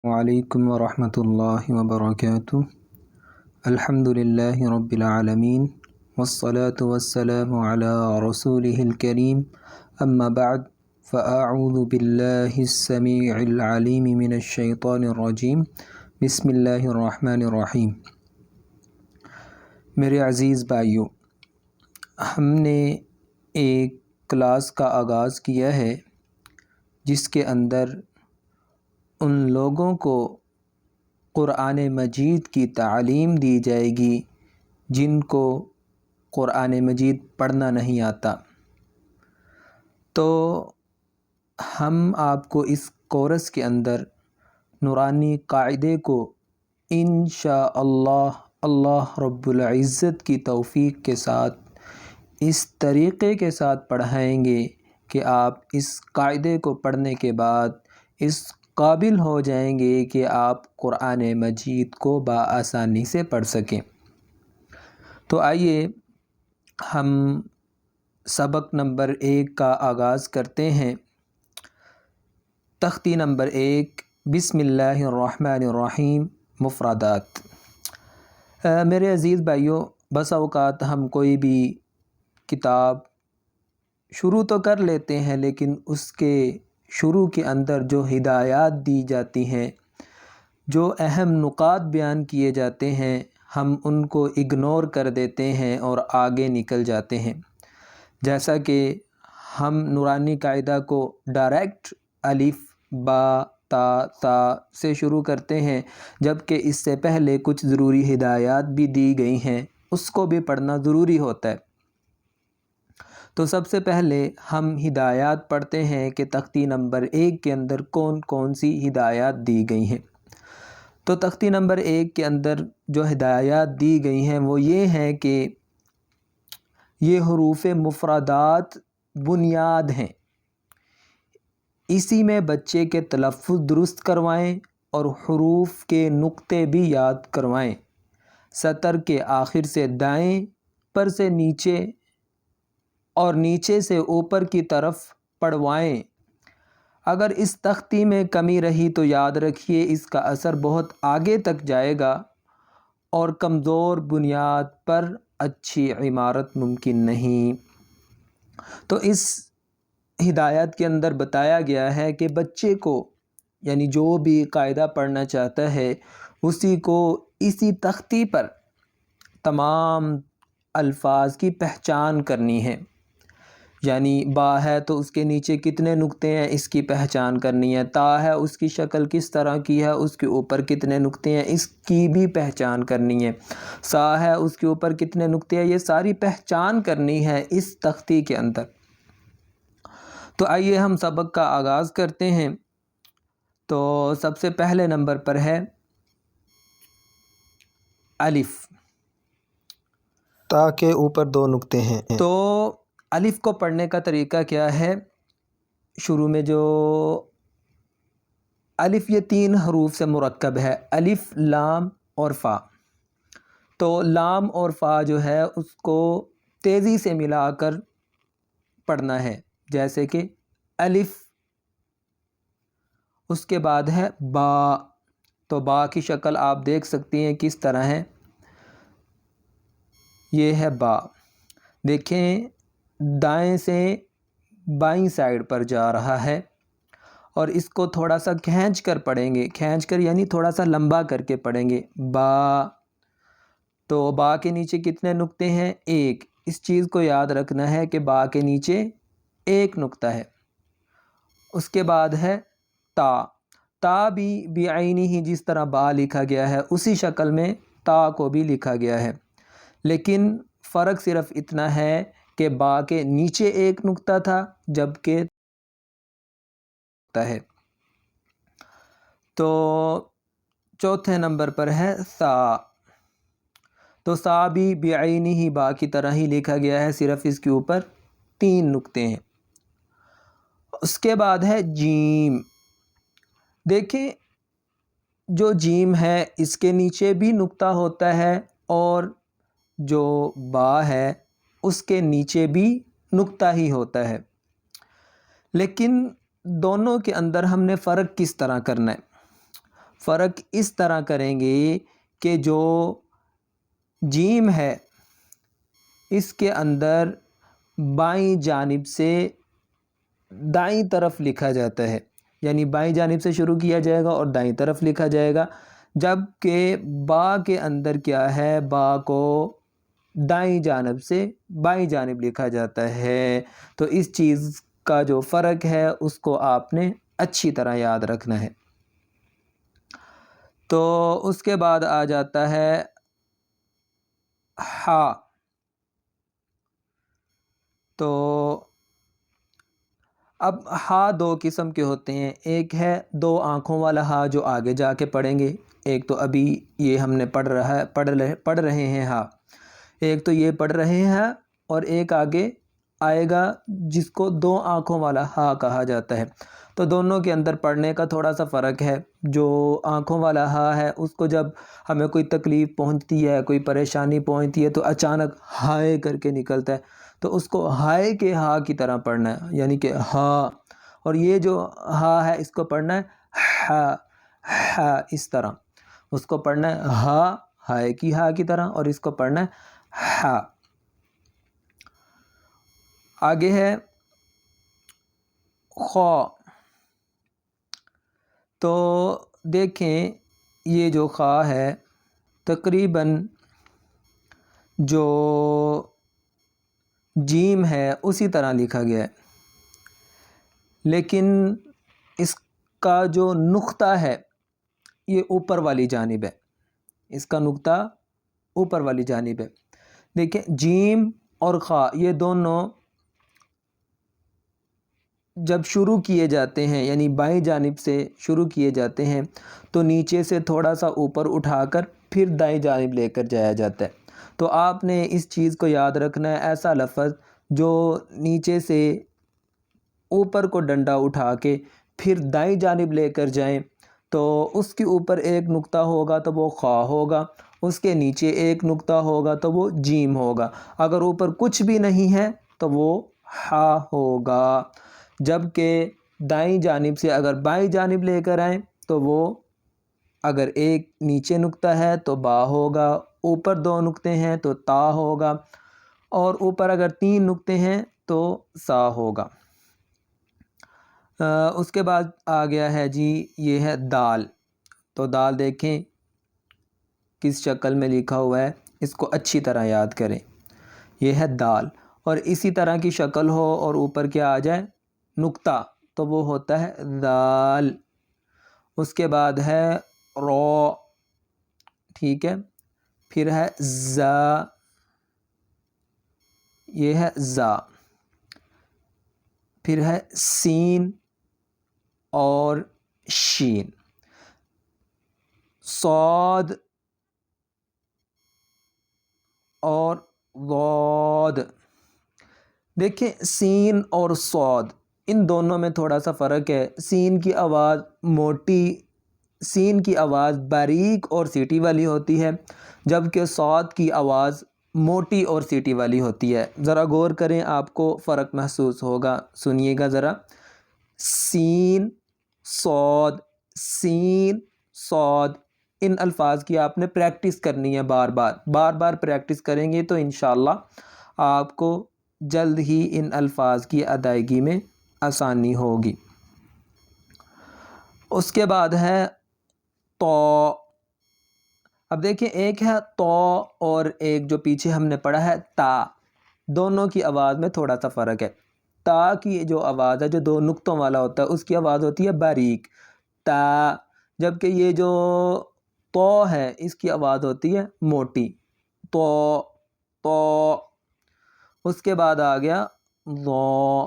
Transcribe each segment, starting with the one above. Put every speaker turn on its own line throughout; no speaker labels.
وعلیکم ورحمۃ اللہ وبرکاتہ۔ الحمد للہ رب العالمین والصلاة والسلام علی رسولہ الکریم، اما بعد فاعوذ باللہ السمیع العلیم من الشیطان الرجیم، بسم اللہ الرحمن الرحیم۔ میرے عزیز بھائیو، ہم نے ایک کلاس کا آغاز کیا ہے جس کے اندر ان لوگوں کو قرآن مجید کی تعلیم دی جائے گی جن کو قرآن مجید پڑھنا نہیں آتا۔ تو ہم آپ کو اس کورس کے اندر نورانی قاعدے کو انشاءاللہ اللہ رب العزت کی توفیق کے ساتھ اس طریقے کے ساتھ پڑھائیں گے کہ آپ اس قاعدے کو پڑھنے کے بعد اس قابل ہو جائیں گے کہ آپ قرآن مجید کو بآسانی سے پڑھ سکیں۔ تو آئیے ہم سبق نمبر 1 کا آغاز کرتے ہیں۔ تختی نمبر 1، بسم اللہ الرحمن الرحیم، مفردات۔ میرے عزیز بھائیوں، بسا اوقات ہم کوئی بھی کتاب شروع تو کر لیتے ہیں لیکن اس کے شروع کے اندر جو ہدایات دی جاتی ہیں، جو اہم نکات بیان کیے جاتے ہیں، ہم ان کو اگنور کر دیتے ہیں اور آگے نکل جاتے ہیں۔ جیسا کہ ہم نورانی قاعدہ کو ڈائریکٹ الف با تا تا سے شروع کرتے ہیں، جبکہ اس سے پہلے کچھ ضروری ہدایات بھی دی گئی ہیں، اس کو بھی پڑھنا ضروری ہوتا ہے۔ تو سب سے پہلے ہم ہدایات پڑھتے ہیں کہ تختی نمبر 1 کے اندر کون کون سی ہدایات دی گئی ہیں۔ تو تختی نمبر 1 کے اندر جو ہدایات دی گئی ہیں وہ یہ ہیں کہ یہ حروف مفردات بنیاد ہیں، اسی میں بچے کے تلفظ درست کروائیں اور حروف کے نقطے بھی یاد کروائیں۔ سطر کے آخر سے دائیں پر سے نیچے اور نیچے سے اوپر کی طرف پڑھوائیں۔ اگر اس تختی میں کمی رہی تو یاد رکھیے اس کا اثر بہت آگے تک جائے گا اور کمزور بنیاد پر اچھی عمارت ممکن نہیں۔ تو اس ہدایت کے اندر بتایا گیا ہے کہ بچے کو، یعنی جو بھی قاعدہ پڑھنا چاہتا ہے، اسی کو اسی تختی پر تمام الفاظ کی پہچان کرنی ہے۔ یعنی با ہے تو اس کے نیچے کتنے نقطے ہیں اس کی پہچان کرنی ہے، تا ہے اس کی شکل کس طرح کی ہے، اس کے اوپر کتنے نقطے ہیں اس کی بھی پہچان کرنی ہے، سا ہے اس کے اوپر کتنے نقطے ہیں، یہ ساری پہچان کرنی ہے اس تختی کے اندر۔ تو آئیے ہم سبق کا آغاز کرتے ہیں۔ تو سب سے پہلے نمبر پر ہے الف۔
تا کے اوپر 2 نقطے ہیں۔
تو الف کو پڑھنے کا طریقہ کیا ہے؟ شروع میں جو الف یہ 3 حروف سے مرکب ہے، الف، لام اور فا۔ تو لام اور فا جو ہے اس کو تیزی سے ملا کر پڑھنا ہے، جیسے کہ الف، اس کے بعد ہے با۔ تو با کی شکل آپ دیکھ سکتی ہیں کس طرح ہے، یہ ہے با۔ دیکھیں دائیں سے بائیں سائڈ پر جا رہا ہے اور اس کو تھوڑا سا کھینچ کر پڑھیں گے، کھینچ کر یعنی تھوڑا سا لمبا کر کے پڑھیں گے، با۔ تو با کے نیچے کتنے نقطے ہیں؟ 1۔ اس چیز کو یاد رکھنا ہے کہ با کے نیچے 1 نقطہ ہے۔ اس کے بعد ہے تا۔ تا بھی بعینی ہی جس طرح با لکھا گیا ہے اسی شکل میں تا کو بھی لکھا گیا ہے، لیکن فرق صرف اتنا ہے کہ با کے نیچے 1 نقطہ تھا جبکہ ہے۔ تو چوتھے نمبر پر ہے سا۔ تو سا بھی بعینی ہی با کی طرح ہی لکھا گیا ہے، صرف اس کے اوپر 3 نقطے ہیں۔ اس کے بعد ہے جیم۔ دیکھیں جو جیم ہے اس کے نیچے بھی نقطہ ہوتا ہے اور جو با ہے اس کے نیچے بھی نقطہ ہی ہوتا ہے، لیکن دونوں کے اندر ہم نے فرق کس طرح کرنا ہے؟ فرق اس طرح کریں گے کہ جو جیم ہے اس کے اندر بائیں جانب سے دائیں طرف لکھا جاتا ہے، یعنی بائیں جانب سے شروع کیا جائے گا اور دائیں طرف لکھا جائے گا، جبکہ با کے اندر کیا ہے، با کو دائیں جانب سے بائیں جانب لکھا جاتا ہے۔ تو اس چیز کا جو فرق ہے اس کو آپ نے اچھی طرح یاد رکھنا ہے۔ تو اس کے بعد آ جاتا ہے ہا۔ تو اب ہا دو قسم کے ہوتے ہیں، ایک ہے دو آنکھوں والا ہا جو آگے جا کے پڑھیں گے، ایک تو ابھی یہ ہم نے پڑھ رہے ہیں ہا، ایک تو یہ پڑھ رہے ہیں اور ایک آگے آئے گا جس کو دو آنکھوں والا ہا کہا جاتا ہے۔ تو دونوں کے اندر پڑھنے کا تھوڑا سا فرق ہے۔ جو آنکھوں والا ہا ہے اس کو جب ہمیں کوئی تکلیف پہنچتی ہے، کوئی پریشانی پہنچتی ہے تو اچانک ہائے کر کے نکلتا ہے، تو اس کو ہائے کے ہا کی طرح پڑھنا ہے، یعنی کہ ہا۔ اور یہ جو ہا ہے اس کو پڑھنا ہے ہا، ہا اس طرح، اس کو پڑھنا ہے ہا، ہائے کی ہا کی طرح، اور اس کو پڑھنا ہے ہا۔ آگے ہے خا۔ تو دیکھیں یہ جو خا ہے تقریباً جو جیم ہے اسی طرح لکھا گیا ہے، لیکن اس کا جو نقطہ ہے یہ اوپر والی جانب ہے، اس کا نقطہ اوپر والی جانب ہے۔ دیکھیں جیم اور خا یہ دونوں جب شروع کیے جاتے ہیں، یعنی بائیں جانب سے شروع کیے جاتے ہیں تو نیچے سے تھوڑا سا اوپر اٹھا کر پھر دائیں جانب لے کر جایا جاتا ہے۔ تو آپ نے اس چیز کو یاد رکھنا ہے، ایسا لفظ جو نیچے سے اوپر کو ڈنڈا اٹھا کے پھر دائیں جانب لے کر جائیں تو اس کے اوپر ایک نقطہ ہوگا تو وہ خا ہوگا، اس کے نیچے ایک نقطہ ہوگا تو وہ جیم ہوگا، اگر اوپر کچھ بھی نہیں ہے تو وہ ہا ہوگا۔ جبکہ دائیں جانب سے اگر بائیں جانب لے کر آئیں تو وہ اگر ایک نیچے نقطہ ہے تو با ہوگا، اوپر دو نقطے ہیں تو تا ہوگا، اور اوپر اگر تین نقطے ہیں تو سا ہوگا۔ اس کے بعد آ گیا ہے جی یہ ہے دال۔ تو دال دیکھیں کس شکل میں لکھا ہوا ہے، اس کو اچھی طرح یاد کریں، یہ ہے دال، اور اسی طرح کی شکل ہو اور اوپر کیا آ جائے نقطہ تو وہ ہوتا ہے دال۔ اس کے بعد ہے رو، ٹھیک ہے، پھر ہے زا، یہ ہے زا، پھر ہے سین اور شین، صاد اور ضاد۔ دیکھیں سین اور صاد ان دونوں میں تھوڑا سا فرق ہے، سین کی آواز موٹی، سین کی آواز باریک اور سیٹی والی ہوتی ہے، جبکہ صاد کی آواز موٹی اور سیٹی والی ہوتی ہے۔ ذرا غور کریں آپ کو فرق محسوس ہوگا، سنیے گا ذرا، سین صاد، سین صاد، ان الفاظ کی آپ نے پریکٹس کرنی ہے، بار بار پریکٹس کریں گے تو انشاءاللہ آپ کو جلد ہی ان الفاظ کی ادائیگی میں آسانی ہوگی۔ اس کے بعد ہے تو۔ اب دیکھیں ایک ہے تو اور ایک جو پیچھے ہم نے پڑھا ہے تا، دونوں کی آواز میں تھوڑا سا فرق ہے۔ تا کی جو آواز ہے جو دو نقطوں والا ہوتا ہے اس کی آواز ہوتی ہے باریک تا، جبکہ یہ جو تو ہے اس کی آواز ہوتی ہے موٹی تو تو۔ اس کے بعد آ گیا ضو،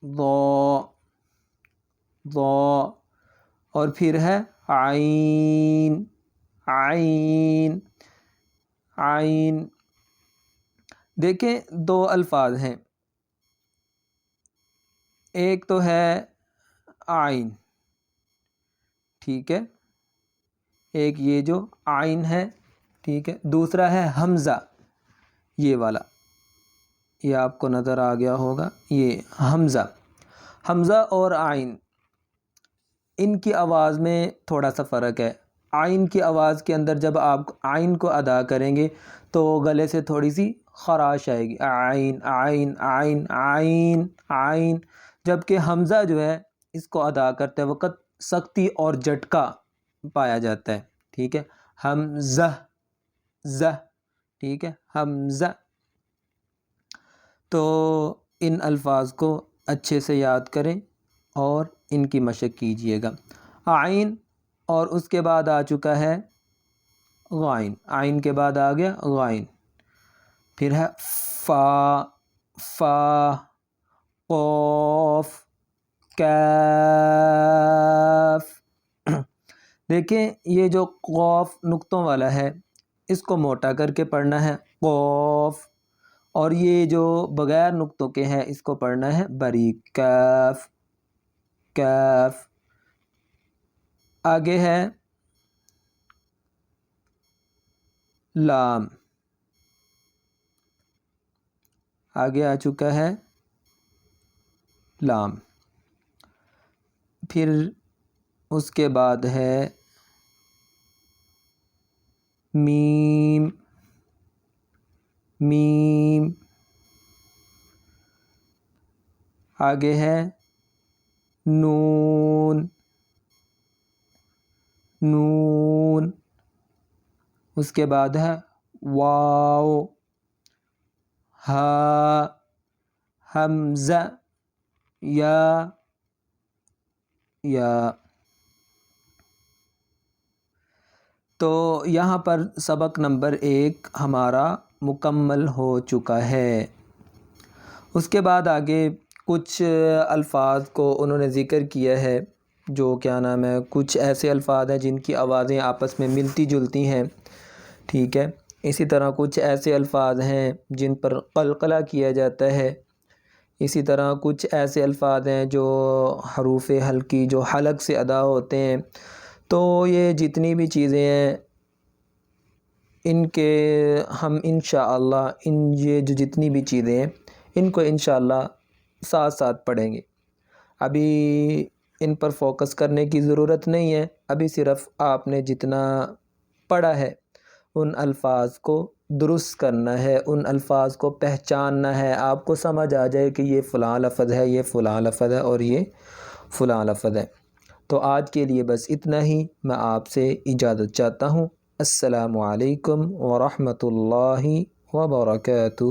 ضو، ضو، اور پھر ہے عین، عین، عین۔ دیکھیں دو الفاظ ہیں، ایک تو ہے عین، ٹھیک ہے، ایک یہ جو عین ہے، ٹھیک ہے، دوسرا ہے حمزہ، یہ والا، یہ آپ کو نظر آ گیا ہوگا، یہ حمزہ۔ حمزہ اور عین ان کی آواز میں تھوڑا سا فرق ہے۔ عین کی آواز کے اندر جب آپ عین کو ادا کریں گے تو گلے سے تھوڑی سی خراش آئے گی، عین عین عین عین عین، جبکہ حمزہ جو ہے اس کو ادا کرتے وقت سختی اور جھٹکا پایا جاتا ہے، ٹھیک ہے، حمزہ زہ، ٹھیک ہے، حمزہ۔ تو ان الفاظ کو اچھے سے یاد کریں اور ان کی مشق کیجئے گا۔ عین اور اس کے بعد آ چکا ہے غائن، عین کے بعد آ گیا غائن، پھر ہے فا، فا، قوف، کاف۔ دیکھیں یہ جو قوف نقطوں والا ہے اس کو موٹا کر کے پڑھنا ہے قوف، اور یہ جو بغیر نقطوں کے ہے اس کو پڑھنا ہے باریک کاف، کاف۔ آگے ہے لام، آگے آ چکا ہے لام، پھر اس کے بعد ہے میم، میم، آگے ہے نون، نون، اس کے بعد ہے واو، ہا، حمزہ، یا، یا۔ تو یہاں پر سبق نمبر 1 ہمارا مکمل ہو چکا ہے۔ اس کے بعد آگے کچھ الفاظ کو انہوں نے ذکر کیا ہے جو کیا نام ہے، کچھ ایسے الفاظ ہیں جن کی آوازیں آپس میں ملتی جلتی ہیں، ٹھیک ہے، اسی طرح کچھ ایسے الفاظ ہیں جن پر قلقلہ کیا جاتا ہے، اسی طرح کچھ ایسے الفاظ ہیں جو حروف حلقی جو حلق سے ادا ہوتے ہیں۔ تو یہ جتنی بھی چیزیں ہیں ان کے ہم انشاءاللہ یہ جو جتنی بھی چیزیں ہیں ان کو انشاءاللہ ساتھ ساتھ پڑھیں گے۔ ابھی ان پر فوکس کرنے کی ضرورت نہیں ہے، ابھی صرف آپ نے جتنا پڑھا ہے ان الفاظ کو درست کرنا ہے، ان الفاظ کو پہچاننا ہے، آپ کو سمجھ آ جائے کہ یہ فلاں لفظ ہے، یہ فلاں لفظ ہے اور یہ فلاں لفظ ہے۔ تو آج کے لیے بس اتنا ہی، میں آپ سے اجازت چاہتا ہوں۔ السلام علیکم ورحمۃ اللہ وبرکاتہ۔